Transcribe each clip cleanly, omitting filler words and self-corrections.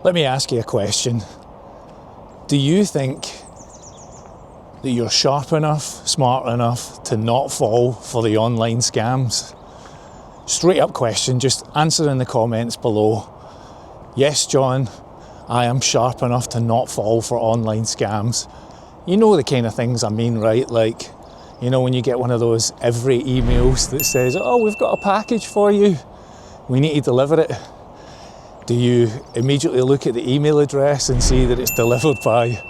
Let me ask you a question. Do you think that you're sharp enough, smart enough to not fall for the online scams? Straight up question, just answer in the comments below. Yes, John, I am sharp enough to not fall for online scams. You know the kind of things I mean, right? Like, you know, when you get one of those every emails that says, oh, we've got a package for you, we need to deliver it. Do you immediately look at the email address and see that it's delivered by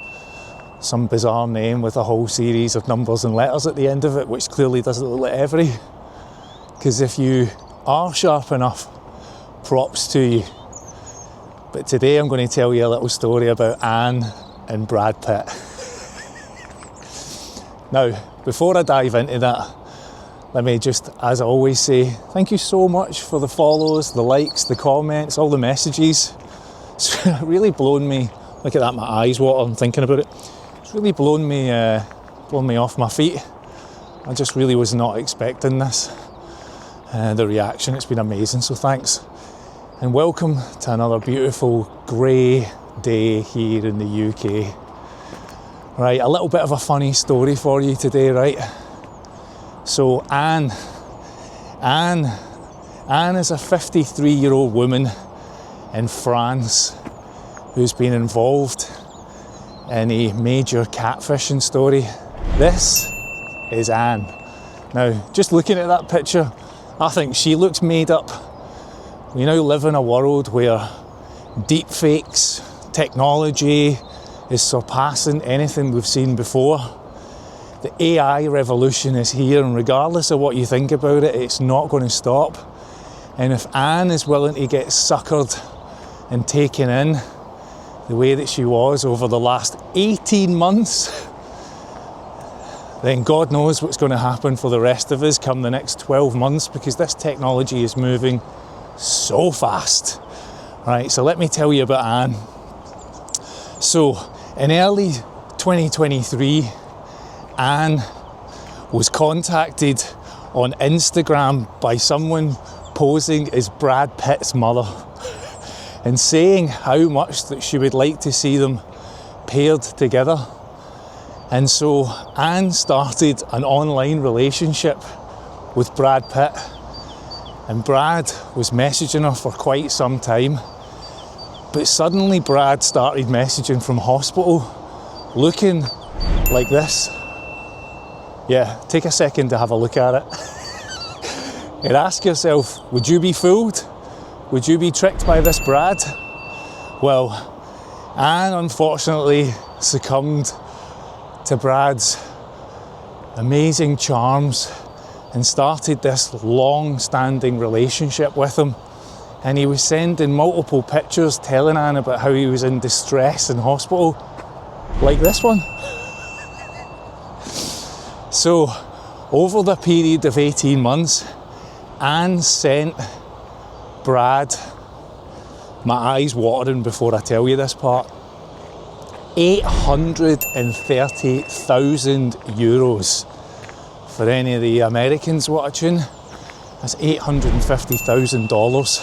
some bizarre name with a whole series of numbers and letters at the end of it, which clearly doesn't look like every? Because if you are sharp enough, props to you. But today I'm going to tell you a little story about Anne and Brad Pitt. Now, before I dive into that, let me just, as I always say, thank you so much for the follows, the likes, the comments, all the messages. It's really blown me, look at that, my eyes water, I'm thinking about it. It's really blown me off my feet. I just really was not expecting this. The reaction, it's been amazing, so thanks. And welcome to another beautiful grey day here in the UK. Right, a little bit of a funny story for you today, right? So Anne is a 53-year-old woman in France who's been involved in a major catfishing story. This is Anne. Now, just looking at that picture, I think she looks made up. We now live in a world where deep fakes, technology is surpassing anything we've seen before. The AI revolution is here, and regardless of what you think about it, it's not going to stop. And if Anne is willing to get suckered and taken in the way that she was over the last 18 months, then God knows what's going to happen for the rest of us come the next 12 months, because this technology is moving so fast. Right, so let me tell you about Anne. So in early 2023, Anne was contacted on Instagram by someone posing as Brad Pitt's mother and saying how much that she would like to see them paired together. And so Anne started an online relationship with Brad Pitt, and Brad was messaging her for quite some time. But suddenly Brad started messaging from hospital looking like this. Yeah, take a second to have a look at it. And ask yourself, would you be fooled? Would you be tricked by this Brad? Well, Anne unfortunately succumbed to Brad's amazing charms and started this long-standing relationship with him. And he was sending multiple pictures telling Anne about how he was in distress in hospital, like this one. So, over the period of 18 months, Anne sent Brad, my eyes watering before I tell you this part, €830,000. For any of the Americans watching, that's $850,000.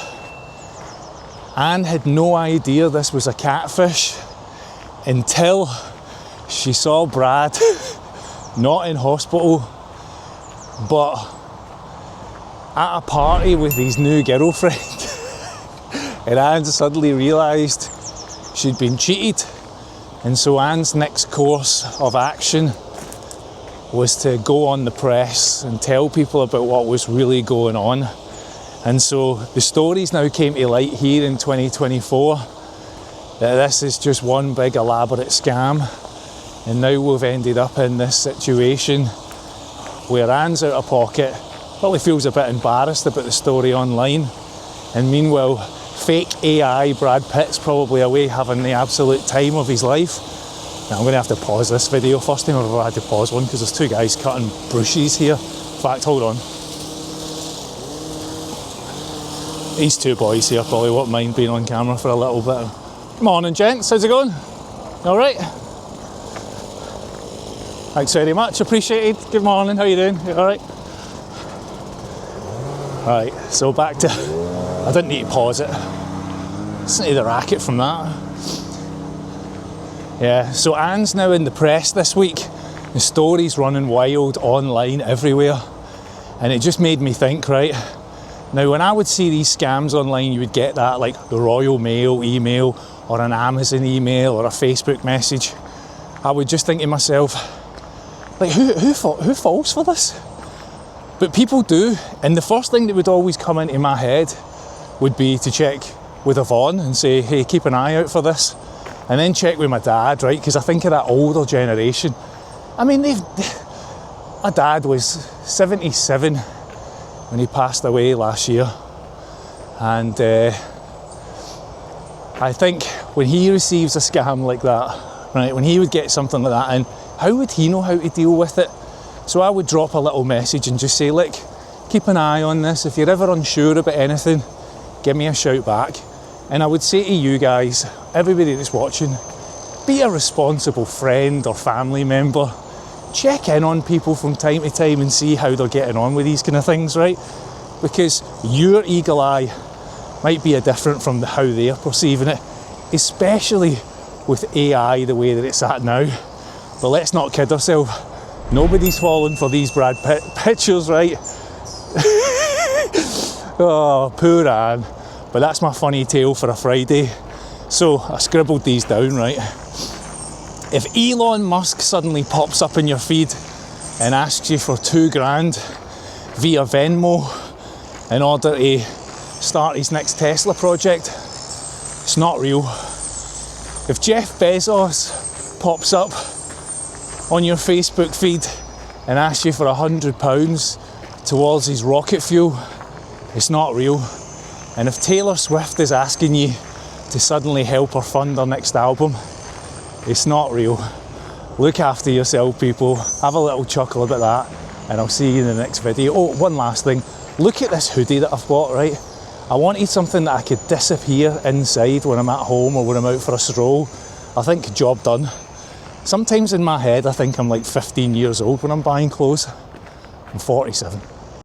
Anne had no idea this was a catfish until she saw Brad not in hospital, but at a party with his new girlfriend. And Anne suddenly realised she'd been cheated. And so Anne's next course of action was to go on the press and tell people about what was really going on. And so the stories now came to light here in 2024 that this is just one big elaborate scam. And now we've ended up in this situation where Anne's out of pocket, probably feels a bit embarrassed about the story online. And meanwhile, fake AI Brad Pitt's probably away having the absolute time of his life. Now I'm going to have to pause this video first time I've ever had to pause one, because there's two guys cutting bushes here. In fact, hold on. These two boys here probably won't mind being on camera for a little bit. Morning gents, how's it going? Alright? Thanks very much, appreciated. Good morning, how you doing? You alright? Right, so back to, I didn't need to pause it. Listen to the racket from that. Yeah, so Anne's now in the press this week. The story's running wild online everywhere. And it just made me think, right? Now, when I would see these scams online, you would get that, like the Royal Mail email or an Amazon email or a Facebook message. I would just think to myself, like, who falls for this? But people do, and the first thing that would always come into my head would be to check with Yvonne and say, hey, keep an eye out for this. And then check with my dad, right? Because I think of that older generation. I mean, my dad was 77 when he passed away last year. And I think when he receives a scam like that, right, when he would get something like that, and how would he know how to deal with it? So I would drop a little message and just say, look, keep an eye on this. If you're ever unsure about anything, give me a shout back. And I would say to you guys, everybody that's watching, be a responsible friend or family member. Check in on people from time to time and see how they're getting on with these kind of things, right? Because your eagle eye might be different from how they're perceiving it, especially with AI the way that it's at now. But let's not kid ourselves. Nobody's falling for these Brad Pitt pictures, right? Oh, poor Anne. But that's my funny tale for a Friday. So I scribbled these down, right? If Elon Musk suddenly pops up in your feed and asks you for $2,000 via Venmo in order to start his next Tesla project, it's not real. If Jeff Bezos pops up on your Facebook feed and asks you for £100 towards his rocket fuel, it's not real. And if Taylor Swift is asking you to suddenly help her fund her next album, it's not real. Look after yourself, people. Have a little chuckle about that, and I'll see you in the next video. Oh, one last thing. Look at this hoodie that I've bought, right? I wanted something that I could disappear inside when I'm at home or when I'm out for a stroll. I think job done. Sometimes in my head I think I'm like 15 years old when I'm buying clothes. I'm 47.